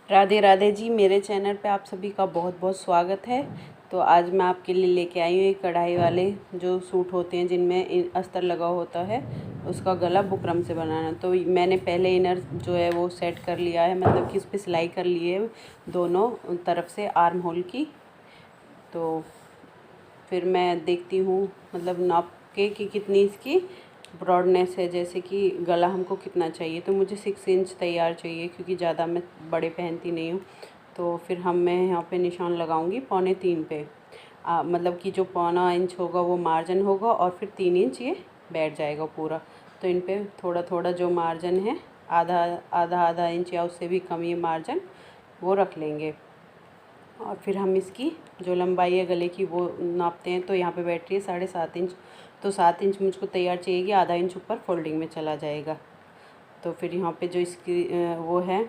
राधे राधे जी। मेरे चैनल पे आप सभी का बहुत बहुत स्वागत है। तो आज मैं आपके लिए लेके आई हूँ एक कढ़ाई वाले जो सूट होते हैं जिनमें अस्तर लगा होता है, उसका गला बुकरम से बनाना। तो मैंने पहले इनर जो है वो सेट कर लिया है, मतलब कि उस पर सिलाई कर ली है दोनों तरफ से आर्म होल की। तो फिर मैं देखती हूँ मतलब नाप के कि कितनी इसकी ब्रॉडनेस है, जैसे कि गला हमको कितना चाहिए। तो मुझे 6 इंच तैयार चाहिए क्योंकि ज़्यादा मैं बड़े पहनती नहीं हूँ। तो फिर मैं यहाँ पे निशान लगाऊंगी 2.25 पे। मतलब कि जो 1.25 इंच होगा वो मार्जिन होगा और फिर 3 इंच ये बैठ जाएगा पूरा। तो इन पे थोड़ा थोड़ा जो मार्जिन है आधा इंच या उससे भी कम ये मार्जिन वो रख लेंगे। और फिर हम इसकी जो लंबाई है गले की वो नापते हैं। तो यहाँ पे बैठ रही है 7.5 इंच। तो 7 इंच मुझको तैयार चाहिए कि आधा इंच ऊपर फोल्डिंग में चला जाएगा। तो फिर यहाँ पे जो इसकी वो है,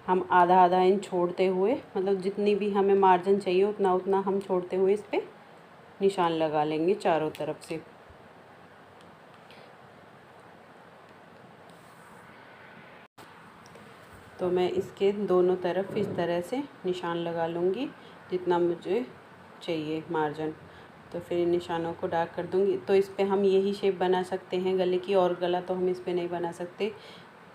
हम आधा इंच छोड़ते हुए, मतलब जितनी भी हमें मार्जिन चाहिए उतना उतना हम छोड़ते हुए इस पर निशान लगा लेंगे चारों तरफ से। तो मैं इसके दोनों तरफ इस तरह से निशान लगा लूँगी जितना मुझे चाहिए मार्जिन। तो फिर इन निशानों को डार्क कर दूँगी। तो इस पे हम यही शेप बना सकते हैं गले की, और गला तो हम इस पे नहीं बना सकते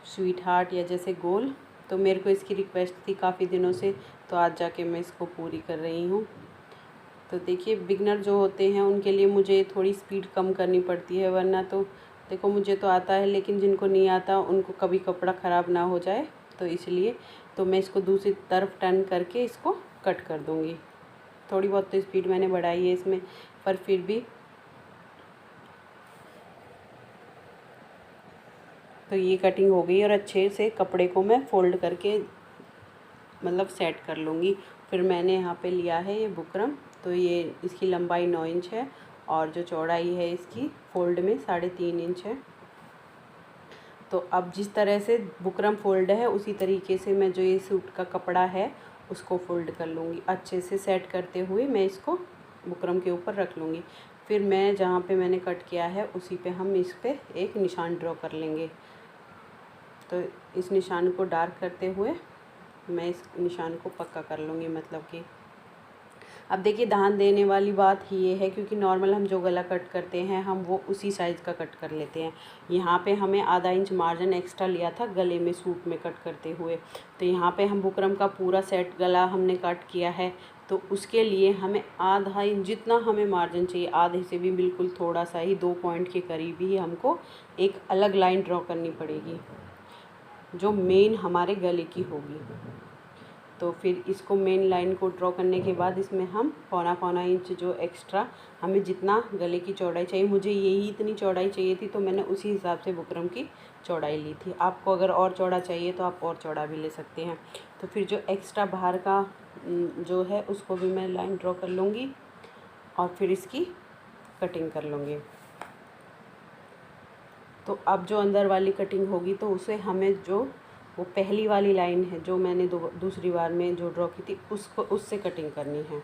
स्वीट हार्ट या जैसे गोल। तो मेरे को इसकी रिक्वेस्ट थी काफ़ी दिनों से, तो आज जाके मैं इसको पूरी कर रही हूँ। तो देखिए, बिगनर जो होते हैं उनके लिए मुझे थोड़ी स्पीड कम करनी पड़ती है, वरना तो देखो मुझे तो आता है, लेकिन जिनको नहीं आता उनको कभी कपड़ा ख़राब ना हो जाए, तो इसलिए तो मैं इसको दूसरी तरफ टर्न करके इसको कट कर दूँगी। थोड़ी बहुत तो स्पीड मैंने बढ़ाई है इसमें, पर फिर भी। तो ये कटिंग हो गई और अच्छे से कपड़े को मैं फ़ोल्ड करके मतलब सेट कर लूँगी। फिर मैंने यहाँ पे लिया है ये बुकरम। तो ये इसकी लंबाई 9 इंच है और जो चौड़ाई है इसकी फ़ोल्ड में 3.5 इंच है। तो अब जिस तरह से बुकरम फ़ोल्ड है उसी तरीके से मैं जो ये सूट का कपड़ा है उसको फ़ोल्ड कर लूँगी। अच्छे से सेट करते हुए मैं इसको बुकरम के ऊपर रख लूँगी। फिर मैं जहाँ पे मैंने कट किया है उसी पे हम इस पे एक निशान ड्रॉ कर लेंगे। तो इस निशान को डार्क करते हुए मैं इस निशान को पक्का कर लूँगी। मतलब कि अब देखिए, ध्यान देने वाली बात ये है क्योंकि नॉर्मल हम जो गला कट करते हैं हम वो उसी साइज़ का कट कर लेते हैं। यहाँ पे हमें आधा इंच मार्जिन एक्स्ट्रा लिया था गले में सूट में कट करते हुए। तो यहाँ पे हम बुकरम का पूरा सेट गला हमने कट किया है, तो उसके लिए हमें आधा इंच जितना हमें मार्जिन चाहिए, आधे से भी बिल्कुल थोड़ा सा ही 2 पॉइंट के करीब ही हमको एक अलग लाइन ड्रॉ करनी पड़ेगी जो मेन हमारे गले की होगी। तो फिर इसको मेन लाइन को ड्रॉ करने के बाद इसमें हम 1.25 इंच जो एक्स्ट्रा हमें जितना गले की चौड़ाई चाहिए, मुझे यही इतनी चौड़ाई चाहिए थी तो मैंने उसी हिसाब से बुकरम की चौड़ाई ली थी। आपको अगर और चौड़ा चाहिए तो आप और चौड़ा भी ले सकते हैं। तो फिर जो एक्स्ट्रा बाहर का जो है उसको भी मैं लाइन ड्रॉ कर लूँगी और फिर इसकी कटिंग कर लूँगी। तो अब जो अंदर वाली कटिंग होगी तो उसे हमें जो वो पहली वाली लाइन है जो मैंने दूसरी बार में जो ड्रॉ की थी उसको उससे कटिंग करनी है।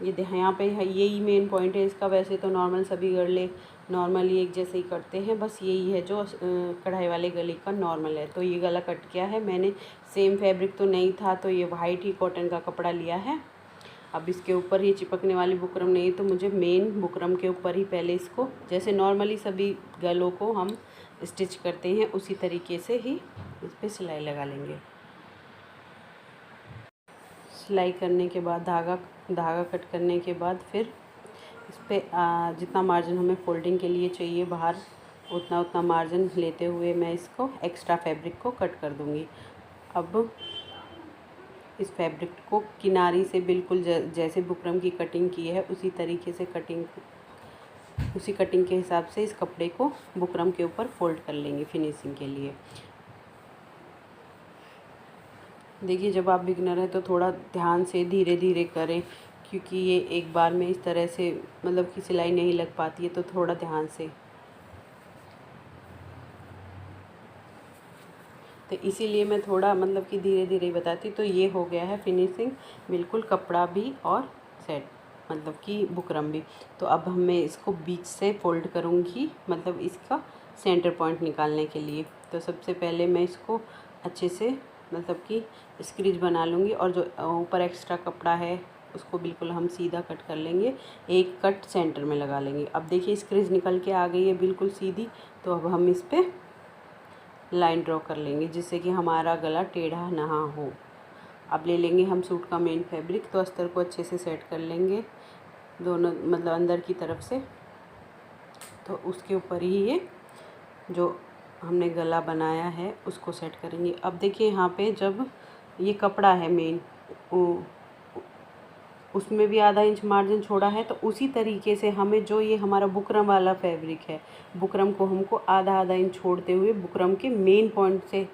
ये यहाँ पे है, यही मेन पॉइंट है इसका। वैसे तो नॉर्मल सभी गले नॉर्मली एक जैसे ही करते हैं, बस यही है जो कढ़ाई वाले गले का नॉर्मल है। तो ये गला कट किया है मैंने। सेम फैब्रिक तो नहीं था, तो ये वाइट ही कॉटन का कपड़ा लिया है। अब इसके ऊपर ही चिपकने वाली बुकरम नहीं, तो मुझे मेन बुकरम के ऊपर ही पहले इसको, जैसे नॉर्मली सभी गलों को हम स्टिच करते हैं उसी तरीके से ही इस पर सिलाई लगा लेंगे। सिलाई करने के बाद धागा कट करने के बाद फिर इस पर जितना मार्जिन हमें फोल्डिंग के लिए चाहिए बाहर, उतना मार्जिन लेते हुए मैं इसको एक्स्ट्रा फैब्रिक को कट कर दूँगी। अब इस फैब्रिक को किनारी से बिल्कुल जैसे बुकरम की कटिंग की है उसी तरीके से उसी कटिंग के हिसाब से इस कपड़े को बुकरम के ऊपर फोल्ड कर लेंगे फिनिशिंग के लिए। देखिए, जब आप बिगनर हैं तो थोड़ा ध्यान से धीरे धीरे करें, क्योंकि ये एक बार में इस तरह से मतलब कि सिलाई नहीं लग पाती है, तो थोड़ा ध्यान से। तो इसीलिए मैं थोड़ा मतलब कि धीरे धीरे बताती। तो ये हो गया है फिनिशिंग बिल्कुल, कपड़ा भी और सेट मतलब कि बुकरम भी। तो अब मैं इसको बीच से फोल्ड करूँगी, मतलब इसका सेंटर पॉइंट निकालने के लिए। तो सबसे पहले मैं इसको अच्छे से मतलब कि स्क्रीज बना लूँगी और जो ऊपर एक्स्ट्रा कपड़ा है उसको बिल्कुल हम सीधा कट कर लेंगे, एक कट सेंटर में लगा लेंगे। अब देखिए स्क्रीज निकल के आ गई है बिल्कुल सीधी, तो अब हम इस पर लाइन ड्रॉ कर लेंगे जिससे कि हमारा गला टेढ़ा ना हो। अब ले लेंगे हम सूट का मेन फैब्रिक, तो अस्तर को अच्छे से सेट कर लेंगे दोनों मतलब अंदर की तरफ से। तो उसके ऊपर ही ये जो हमने गला बनाया है उसको सेट करेंगे। अब देखिए यहाँ पे जब ये कपड़ा है मेन, उसमें भी आधा इंच मार्जिन छोड़ा है, तो उसी तरीके से हमें जो ये हमारा बुकरम वाला फैब्रिक है, बुकरम को हमको आधा आधा इंच छोड़ते हुए बुकरम के मेन पॉइंट से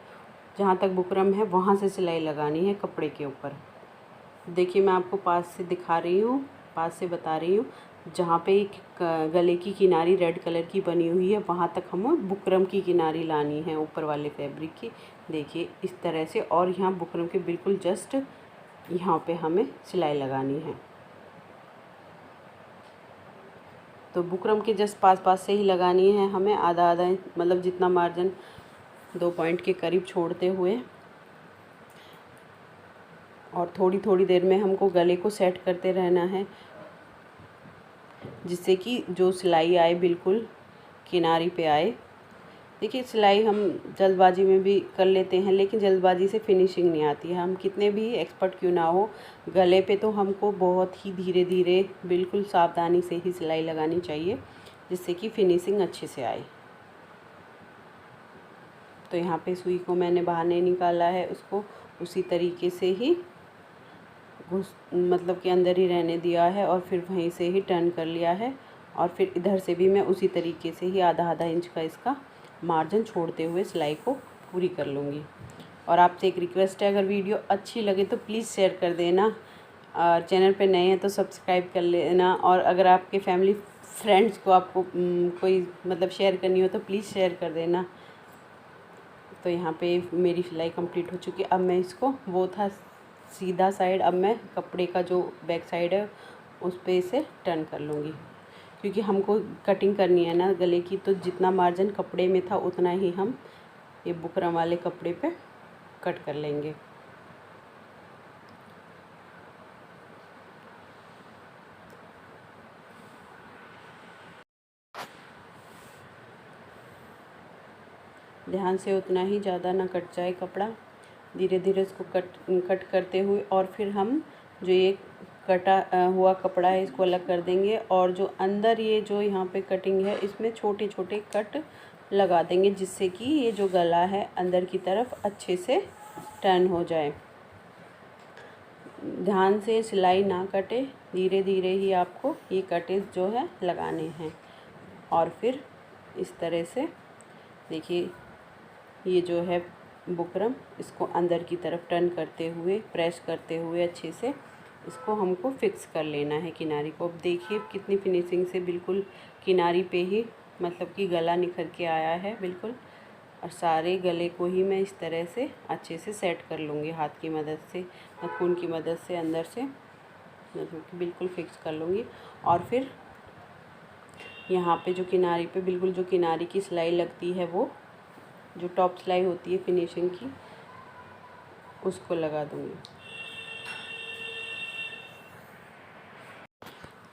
जहाँ तक बुकरम है वहाँ से सिलाई लगानी है कपड़े के ऊपर। देखिए मैं आपको पास से दिखा रही हूँ, पास से बता रही हूँ। जहाँ पे एक गले की किनारी रेड कलर की बनी हुई है वहाँ तक हमें बुकरम की किनारी लानी है ऊपर वाले फैब्रिक की। देखिए इस तरह से, और यहाँ बुकरम के बिल्कुल जस्ट यहाँ पे हमें सिलाई लगानी है। तो बुकरम के जस्ट पास से ही लगानी है हमें, आधा आधा इंच मतलब जितना मार्जिन 2 पॉइंट के करीब छोड़ते हुए। और थोड़ी थोड़ी देर में हमको गले को सेट करते रहना है जिससे कि जो सिलाई आए बिल्कुल किनारी पे आए। देखिए सिलाई हम जल्दबाजी में भी कर लेते हैं, लेकिन जल्दबाजी से फिनिशिंग नहीं आती है। हम कितने भी एक्सपर्ट क्यों ना हो, गले पे तो हमको बहुत ही धीरे धीरे बिल्कुल सावधानी से ही सिलाई लगानी चाहिए जिससे कि फिनिशिंग अच्छे से आए। तो यहाँ पे सुई को मैंने बाहर नहीं निकाला है, उसको उसी तरीके से ही मतलब कि अंदर ही रहने दिया है और फिर वहीं से ही टर्न कर लिया है। और फिर इधर से भी मैं उसी तरीके से ही आधा आधा इंच का इसका मार्जिन छोड़ते हुए सिलाई को पूरी कर लूँगी। और आपसे एक रिक्वेस्ट है, अगर वीडियो अच्छी लगे तो प्लीज़ शेयर कर देना, और चैनल पे नए हैं तो सब्सक्राइब कर लेना। और अगर आपके फैमिली फ्रेंड्स को आपको कोई मतलब शेयर करनी हो तो प्लीज़ शेयर कर देना। तो यहाँ पे मेरी सिलाई कंप्लीट हो चुकी है। अब मैं इसको, वो था सीधा साइड, अब मैं कपड़े का जो बैक साइड है उस पे इसे टर्न कर लूँगी, क्योंकि हमको कटिंग करनी है ना गले की, तो जितना मार्जिन कपड़े में था उतना ही हम ये बुकरम वाले कपड़े पे कट कर लेंगे। ध्यान से, उतना ही ज़्यादा ना कट जाए कपड़ा, धीरे धीरे इसको कट करते हुए। और फिर हम जो ये कटा हुआ कपड़ा है इसको अलग कर देंगे, और जो अंदर ये जो यहाँ पे कटिंग है इसमें छोटे छोटे कट लगा देंगे जिससे कि ये जो गला है अंदर की तरफ अच्छे से टर्न हो जाए। ध्यान से सिलाई ना कटे, धीरे धीरे ही आपको ये कटेज जो है लगाने हैं। और फिर इस तरह से देखिए ये जो है बुकरम, इसको अंदर की तरफ टर्न करते हुए, प्रेस करते हुए अच्छे से इसको हमको फिक्स कर लेना है किनारी को। अब देखिए कितनी फिनिशिंग से बिल्कुल किनारी पे ही मतलब कि गला निखर के आया है बिल्कुल। और सारे गले को ही मैं इस तरह से अच्छे से सेट कर लूँगी हाथ की मदद से, नाखून की मदद से अंदर से मतलब कि बिल्कुल फिक्स कर लूँगी। और फिर यहाँ पे जो किनारी पे बिल्कुल जो किनारी की सिलाई लगती है, वो जो टॉप सिलाई होती है फिनिशिंग की, उसको लगा दूँगी।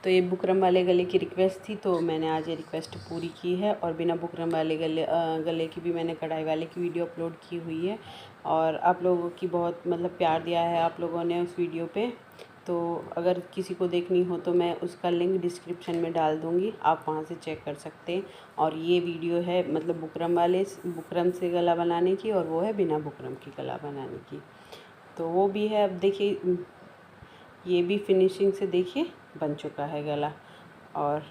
तो ये बुकरम वाले गले की रिक्वेस्ट थी, तो मैंने आज ये रिक्वेस्ट पूरी की है। और बिना बुकरम वाले गले की भी मैंने कढ़ाई वाले की वीडियो अपलोड की हुई है, और आप लोगों की बहुत मतलब प्यार दिया है आप लोगों ने उस वीडियो पे। तो अगर किसी को देखनी हो तो मैं उसका लिंक डिस्क्रिप्शन में डाल दूँगी, आप वहाँ से चेक कर सकते हैं। और ये वीडियो है मतलब बुकरम से गला बनाने की, और वो है बिना बुकरम की गला बनाने की, तो वो भी है। अब देखिए ये भी फिनिशिंग से देखिए बन चुका है गला। और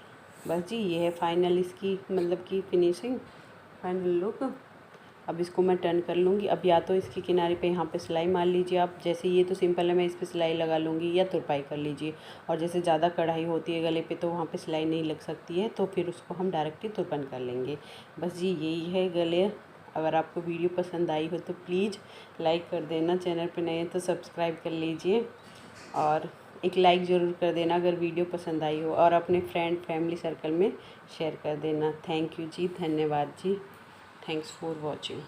बस जी ये है फाइनल इसकी मतलब कि फिनिशिंग, फाइनल लुक। अब इसको मैं टर्न कर लूँगी। अब या तो इसकी किनारे पे यहाँ पे सिलाई मार लीजिए आप, जैसे ये तो सिंपल है, मैं इस पर सिलाई लगा लूँगी, या तुरपाई कर लीजिए। और जैसे ज़्यादा कढ़ाई होती है गले पे तो वहाँ पे सिलाई नहीं लग सकती है, तो फिर उसको हम डायरेक्टली तुरपन कर लेंगे। बस जी यही है गले। अगर आपको वीडियो पसंद आई हो तो प्लीज़ लाइक कर देना, चैनल पर नए हैं तो सब्सक्राइब कर लीजिए, और एक लाइक ज़रूर कर देना अगर वीडियो पसंद आई हो, और अपने फ्रेंड फैमिली सर्कल में शेयर कर देना। थैंक यू जी, धन्यवाद जी, थैंक्स फॉर वॉचिंग।